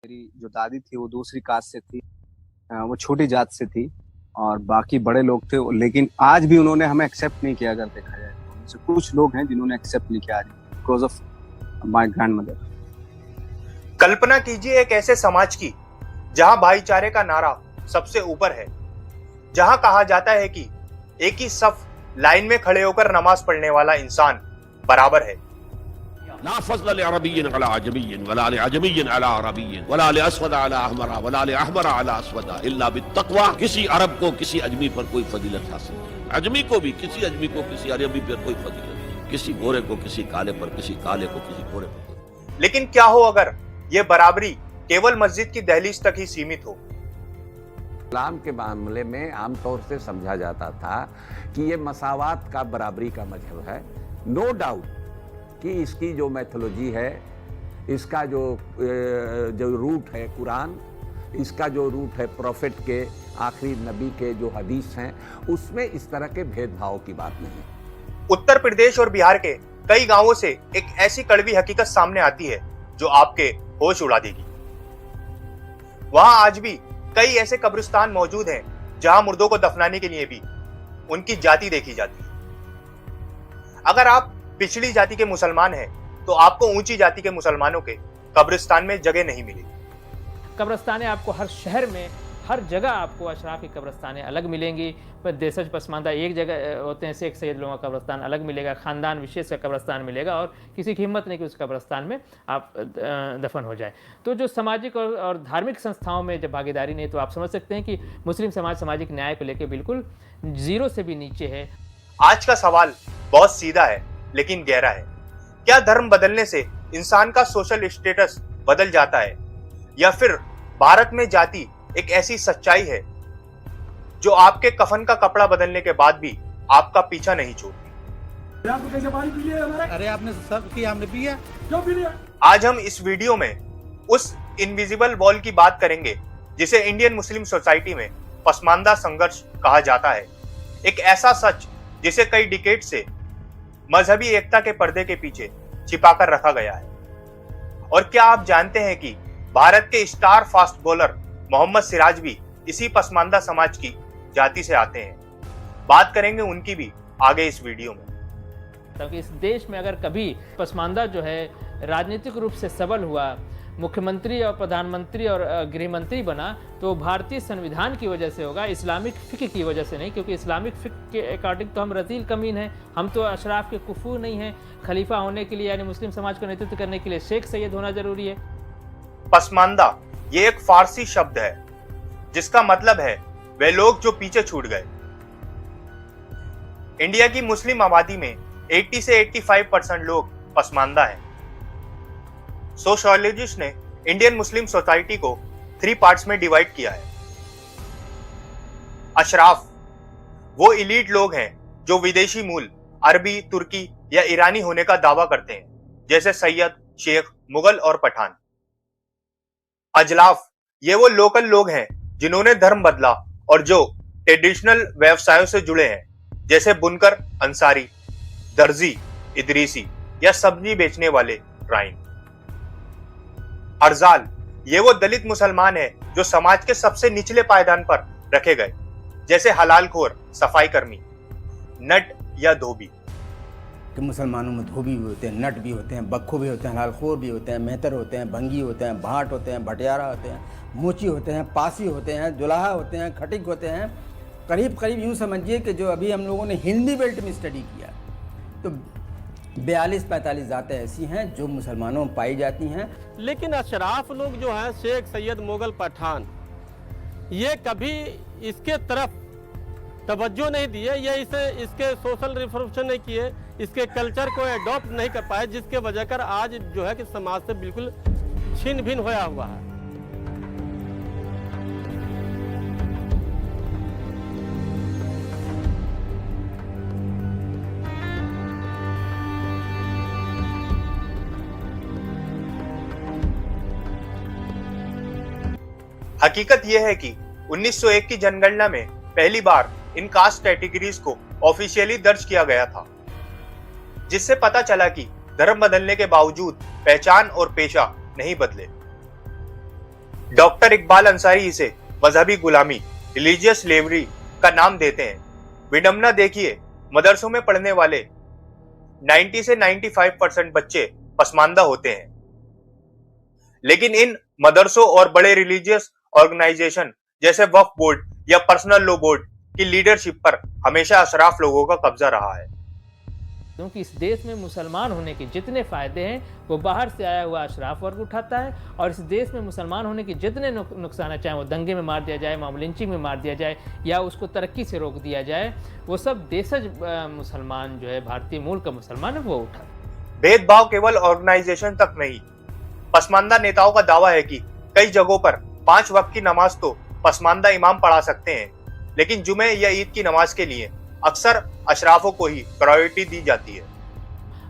मेरी जो दादी थी वो दूसरी कास्ट से थी। वो छोटी जात से थी और बाकी बड़े लोग थे, लेकिन आज भी उन्होंने हमें एक्सेप्ट नहीं किया। अगर देखा जाए तो उनसे कुछ लोग हैं जिन्होंने एक्सेप्ट नहीं किया बिकॉज ऑफ माय ग्रैंडमदर। कल्पना कीजिए एक ऐसे समाज की जहां भाईचारे का नारा सबसे ऊपर है, जहां कहा जाता है कि एक ही सफ लाइन में खड़े होकर नमाज पढ़ने वाला इंसान बराबर है। ला फज़्ल लिअरबिय्यिन अला अजमिय्यिन वला लिअजमिय्यिन अला अरबिय्यिन वला लिअस्वद अला अहमरा वला लिअहमरा अला अस्वदा इल्ला बित्तक़वा। किसी अरब को किसी अजमी पर कोई फजीलत हासिल नहीं, अजमी को भी किसी अजमी को किसी अरबी पर कोई फजीलत नहीं, किसी गोरे को किसी काले पर, किसी काले को किसी गोरे पर। लेकिन क्या हो अगर ये बराबरी केवल मस्जिद की दहलीज तक ही सीमित हो? इस्लाम के मामले में आमतौर से समझा जाता था कि ये मसावात का, बराबरी का मजहब है। नो डाउट कि इसकी जो मैथोलॉजी है, इसका जो रूट है कुरान, इसका जो रूट है प्रॉफिट के, आखिरी नबी के जो हदीस हैं, उसमें इस तरह के भेदभाव की बात नहीं। उत्तर प्रदेश और बिहार के कई गांवों से एक ऐसी कड़वी हकीकत सामने आती है जो आपके होश उड़ा देगी। वहां आज भी कई ऐसे कब्रिस्तान मौजूद हैं जहां मुर्दों को दफनाने के लिए भी उनकी जाति देखी जाती है। अगर आप पिछड़ी जाति के मुसलमान हैं तो आपको ऊंची जाति के मुसलमानों के कब्रिस्तान में जगह नहीं मिलेगी। कब्रिस्तानें आपको हर शहर में, हर जगह आपको अशराफ की कब्रिस्तानें अलग मिलेंगी। पर देशज पसमानदा एक जगह होते हैं, शेख सैयद लोगों का कब्रिस्तान अलग मिलेगा, ख़ानदान विशेष का कब्रिस्तान मिलेगा, और किसी की हिम्मत नहीं कि उस कब्रिस्तान में आप दफन हो जाए। तो जो सामाजिक और धार्मिक संस्थाओं में जब भागीदारी नहीं, तो आप समझ सकते हैं कि मुस्लिम समाज सामाजिक न्याय को लेकर बिल्कुल जीरो से भी नीचे है। आज का सवाल बहुत सीधा है लेकिन गहरा है। क्या धर्म बदलने से इंसान का सोशल स्टेटस बदल जाता है, या फिर भारत में जाति एक ऐसी सच्चाई है जो आपके कफन का कपड़ा बदलने के बाद भी आपका पीछा नहीं छोड़ती? अरे आपने सब किया, हमने पिया, क्यों पी लिया? आज हम इस वीडियो में उस इनविजिबल वॉल की बात करेंगे जिसे इंडियन मुस्लिम सोसाइटी में पसमानदा संघर्ष कहा जाता है। एक ऐसा सच जिसे कई डिकेड से मजहबी एकता के पर्दे के पीछे छिपाकर रखा गया है। और क्या आप जानते हैं कि भारत के star fast bowler Mohammed Siraj भी इसी पसमानदा समाज की जाति से आते हैं? बात करेंगे उनकी भी आगे इस वीडियो में। ताकि इस देश में अगर कभी पसमानदा जो है राजनीतिक रूप से सबल हुआ, मुख्यमंत्री और प्रधानमंत्री और गृह मंत्री बना, तो भारतीय संविधान की वजह से होगा, इस्लामिक फ़िक्र की वजह से नहीं। क्योंकि इस्लामिक फ़िक्र के अकॉर्डिंग तो हम रज़ील कमीन हैं, हम तो अशराफ के कुफूर नहीं हैं। खलीफा होने के लिए, यानी मुस्लिम समाज का नेतृत्व करने के लिए शेख सैयद होना जरूरी है। पसमानदा ये एक फारसी शब्द है जिसका मतलब है वे लोग जो पीछे छूट गए। इंडिया की मुस्लिम आबादी में 80 से 85% लोग पसमानदा हैं। सोशियोलॉजिस्ट ने इंडियन मुस्लिम सोसाइटी को 3 पार्ट्स में डिवाइड किया है। अशराफ वो इलीट लोग हैं जो विदेशी मूल, अरबी, तुर्की या ईरानी होने का दावा करते हैं, जैसे सैयद, शेख, मुगल और पठान। अजलाफ ये वो लोकल लोग हैं जिन्होंने धर्म बदला और जो ट्रेडिशनल व्यवसायों से जुड़े हैं, जैसे बुनकर, अंसारी, दर्जी, इदरीसी या सब्जी बेचने वाले राइन। अर्जाल ये वो दलित मुसलमान हैं जो समाज के सबसे निचले पायदान पर रखे गए, जैसे हलालखोर, सफाई कर्मी, नट या धोबी। कि मुसलमानों में धोबी भी होते हैं, नट भी होते हैं, बख्खो भी होते हैं, हलालखोर भी होते हैं, मेहतर होते हैं, भंगी होते हैं, भाट होते हैं, भटियारा होते हैं, मोची होते हैं, पासी होते हैं, जुलाहा होते हैं, खटिक होते हैं। करीब करीब यूँ समझिए कि जो अभी हम लोगों ने हिंदी बेल्ट में स्टडी किया तो 42-45 जातें ऐसी हैं जो मुसलमानों में पाई जाती हैं। लेकिन अशराफ लोग जो हैं, शेख, सैयद, मुगल, पठान, ये कभी इसके तरफ तवज्जो नहीं दिए, ये इसके सोशल रिफॉर्मेशन नहीं किए, इसके कल्चर को एडॉप्ट नहीं कर पाए, जिसके वजह कर आज जो है कि समाज से बिल्कुल छिन्न भिन्न होया हुआ है। हकीकत यह है कि 1901 की जनगणना में पहली बार इन कास्ट कैटेगरीज को ऑफिशियली दर्ज किया गया था, जिससे पता चला कि धर्म बदलने के बावजूद पहचान और पेशा नहीं बदले। डॉक्टर इकबाल अंसारी इसे मजहबी गुलामी, रिलीजियस स्लेवरी का नाम देते हैं। विडंबना देखिए, मदरसों में पढ़ने वाले 90 से 95% बच्चे पसमानदा होते हैं, लेकिन इन मदरसों और बड़े रिलीजियस ऑर्गेनाइजेशन जैसे वक्फ बोर्ड या पर्सनल लॉ बोर्ड की लीडरशिप पर हमेशा अशराफ लोगों का कब्जा रहा है। क्योंकि इस देश में मुसलमान होने के जितने फ़ायदे हैं वो बाहर से आया हुआ अशराफ वर्ग उठाता है, और इस देश में मुसलमान होने के जितने नुकसान है, चाहे वो दंगे में मार दिया जाए, मॉब लिंचिंग में मार दिया जाए, या उसको तरक्की से रोक दिया जाए, वो सब देशज मुसलमान जो है, भारतीय मूल का मुसलमान है, वो उठा। भेदभाव केवल ऑर्गेनाइजेशन तक नहीं, पसमानदा नेताओं का दावा है कि कई जगहों पर 5 वक्त की नमाज तो पसमानदा इमाम पढ़ा सकते हैं, लेकिन जुमे या ईद की नमाज के लिए अक्सर अशराफों को ही प्रायोरिटी दी जाती है।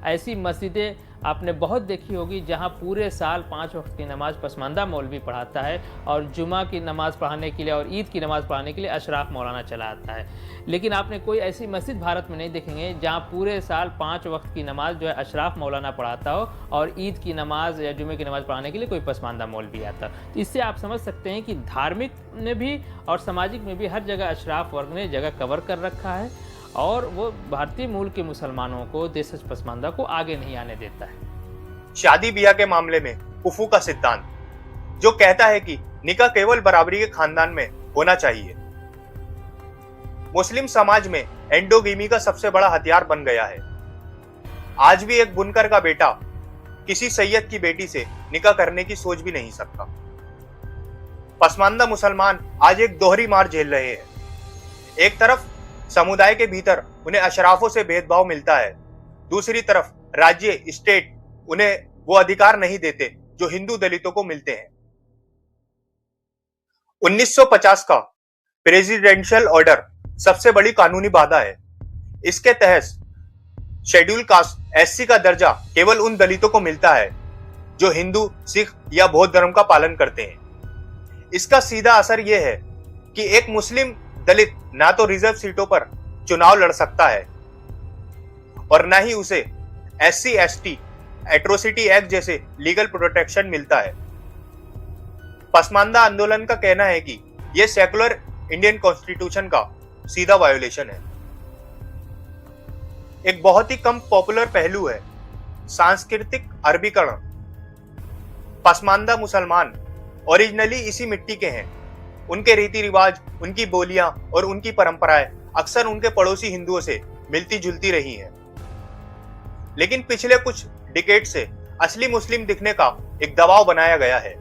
ऐसी मस्जिदें आपने बहुत देखी होगी जहां पूरे साल 5 वक्त की नमाज पसमानदा मौलवी पढ़ाता है, और जुमा की नमाज पढ़ाने के लिए और ईद की नमाज पढ़ाने के लिए अशराफ मौलाना चला आता है। लेकिन आपने कोई ऐसी मस्जिद भारत में नहीं देखेंगे जहां पूरे साल 5 वक्त की नमाज जो है अशराफ मौलाना पढ़ाता हो, और ईद की नमाज या जुमे की नमाज पढ़ाने के लिए कोई पसमानदा मौलवी आता। इससे आप समझ सकते हैं कि धार्मिक में भी और सामाजिक में भी हर जगह अशराफ वर्ग ने जगह कवर कर रखा है, और वो भारतीय मूल के मुसलमानों को, देशज पसमानदा को आगे नहीं आने देता है। शादी ब्याह के मामले में कुफू का सिद्धांत, जो कहता है कि निकाह केवल बराबरी के खानदान में होना चाहिए, मुस्लिम समाज में एंडोगेमी का सबसे बड़ा हथियार बन गया है। आज भी एक बुनकर का बेटा किसी सैयद की बेटी से निकाह करने की सोच भी नहीं सकता। पसमानदा मुसलमान आज एक दोहरी मार झेल रहे हैं। एक तरफ समुदाय के भीतर उन्हें अशराफों से भेदभाव मिलता है, दूसरी तरफ राज्य, स्टेट उन्हें वो अधिकार नहीं देते जो हिंदू दलितों को मिलते हैं। 1950 का प्रेसिडेंशियल ऑर्डर सबसे बड़ी कानूनी बाधा है। इसके तहत शेड्यूल कास्ट एससी का दर्जा केवल उन दलितों को मिलता है जो हिंदू, सिख या बौद्ध धर्म का पालन करते हैं। इसका सीधा असर यह है कि एक मुस्लिम दलित ना तो रिजर्व सीटों पर चुनाव लड़ सकता है, और ना ही उसे एससी एसटी एट्रोसिटी एक्ट जैसे लीगल प्रोटेक्शन मिलता है। पसमानदा आंदोलन का कहना है कि यह सेकुलर इंडियन कॉन्स्टिट्यूशन का सीधा वायोलेशन है। एक बहुत ही कम पॉपुलर पहलू है सांस्कृतिक अरबीकरण। पसमानदा मुसलमान ओरिजिनली इसी मिट्टी के हैं। उनके रीति रिवाज, उनकी बोलियां और उनकी परंपराएं अक्सर उनके पड़ोसी हिंदुओं से मिलती जुलती रही हैं। लेकिन पिछले कुछ डिकेड से असली मुस्लिम दिखने का एक दबाव बनाया गया है।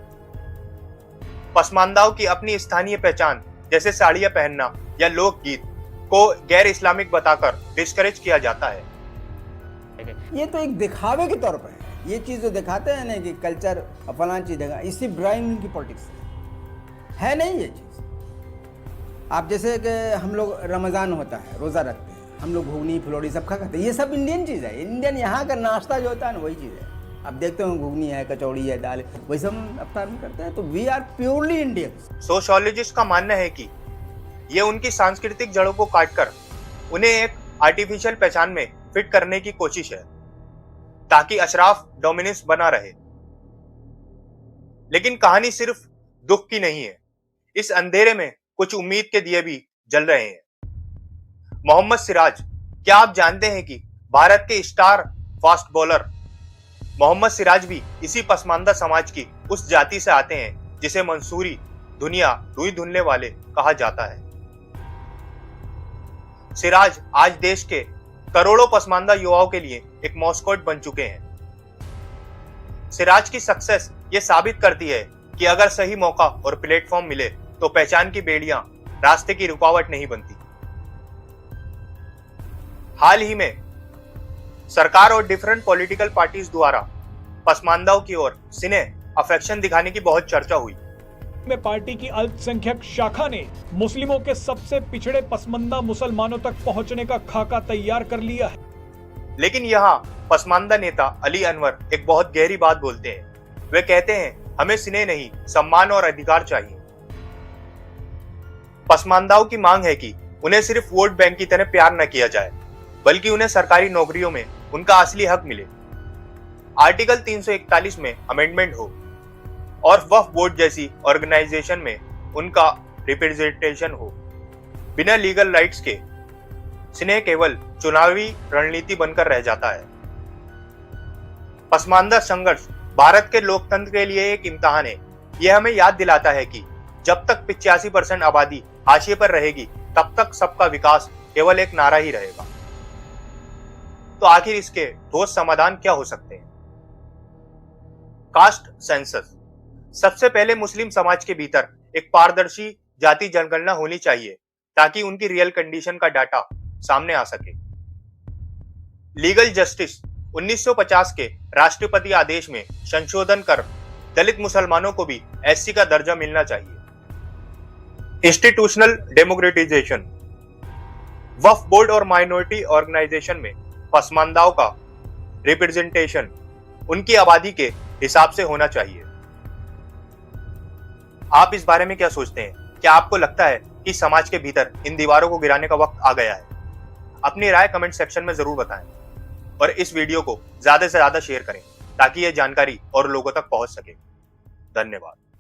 पसमानदाओं की अपनी स्थानीय पहचान जैसे साड़ियां पहनना या लोकगीत को गैर इस्लामिक बताकर डिस्करेज किया जाता है। ये तो एक दिखावे के तौर पर है। ये चीज़ जो दिखाते हैं ना कि कल्चर फलां चीज़ देगा, इससे ड्राइंग की पॉलिटिक्स है नहीं ये चीज़। आप जैसे कि हम लोग रमज़ान होता है, रोज़ा रखते हैं, हम लोग घुगनी फुलौड़ी सब खाते हैं, ये सब इंडियन चीज़ है। इंडियन यहाँ का नाश्ता जो होता है ना वही चीज़ है। आप देखते हो घुगनी है, कचौड़ी है, दाल है, वही सब हम अफ्तार में करते हैं। तो we are purely Indian. Sociologist का मानना है कि ये उनकी सांस्कृतिक जड़ों को काटकर उन्हें एक आर्टिफिशियल पहचान में फिट करने की कोशिश है ताकि अशराफ डोमिनेंस बना रहे। लेकिन कहानी सिर्फ दुख की नहीं है। इस अंधेरे में कुछ उम्मीद के दिए भी जल रहे हैं। मोहम्मद सिराज, क्या आप जानते हैं कि भारत के star fast bowler Mohammed Siraj भी इसी पसमानदा समाज की उस जाति से आते हैं जिसे मंसूरी दुनिया रुई धुलने वाले कहा जाता है। सिराज आज देश के करोड़ों पसमानदा युवाओं के लिए एक मॉस्कोट बन चुके हैं। सिराज की सक्सेस ये साबित करती है कि अगर सही मौका और प्लेटफॉर्म मिले तो पहचान की बेड़ियां रास्ते की रुकावट नहीं बनती। हाल ही में सरकार और डिफरेंट पॉलिटिकल पार्टीज द्वारा पसमानदाओं की ओर सिने अफेक्शन दिखाने की बहुत चर्चा हुई। में पार्टी की अल्पसंख्यक शाखा ने मुस्लिमों के सबसे पिछड़े पसमानदा मुसलमानों तक पहुंचने का खाका तैयार कर लिया है। लेकिन यहाँ पसमानदा नेता अली अनवर एक बहुत गहरी बात बोलते हैं। वे कहते हैं, हमें सिने नहीं, सम्मान और अधिकार चाहिए। पसमानदाओं की मांग है कि उन्हें सिर्फ वोट बैंक की तरह प्यार न किया जाए, बल्कि उन्हें सरकारी नौकरियों में उनका असली हक मिले। आर्टिकल 341 में अमेंडमेंट हो और वक्फ बोर्ड जैसी ऑर्गेनाइजेशन में उनका रिप्रेजेंटेशन हो। बिना लीगल राइट्स के स्नेह केवल चुनावी रणनीति बनकर रह जाता है। पसमानदा संघर्ष भारत के लोकतंत्र के लिए एक इम्तिहान है। यह हमें याद दिलाता है कि जब तक 85% आबादी हाशिए पर रहेगी तब तक सबका विकास केवल एक नारा ही रहेगा। तो आखिर इसके ठोस समाधान क्या हो सकते हैं? Caste census. सबसे पहले मुस्लिम समाज के भीतर एक पारदर्शी जाति जनगणना होनी चाहिए ताकि उनकी रियल कंडीशन का डाटा सामने आ सके। Legal justice. 1950 के राष्ट्रपति आदेश में संशोधन कर दलित मुसलमानों को भी एससी का दर्जा मिलना चाहिए। Institutional democratisation. वक्फ बोर्ड और माइनॉरिटी ऑर्गेनाइजेशन में पसमानदाओं का रिप्रेजेंटेशन उनकी आबादी के हिसाब से होना चाहिए। आप इस बारे में क्या सोचते हैं? क्या आपको लगता है कि समाज के भीतर इन दीवारों को गिराने का वक्त आ गया है? अपनी राय कमेंट सेक्शन में जरूर बताएं और इस वीडियो को ज्यादा से ज्यादा शेयर करें ताकि यह जानकारी और लोगों तक पहुंच सके। धन्यवाद।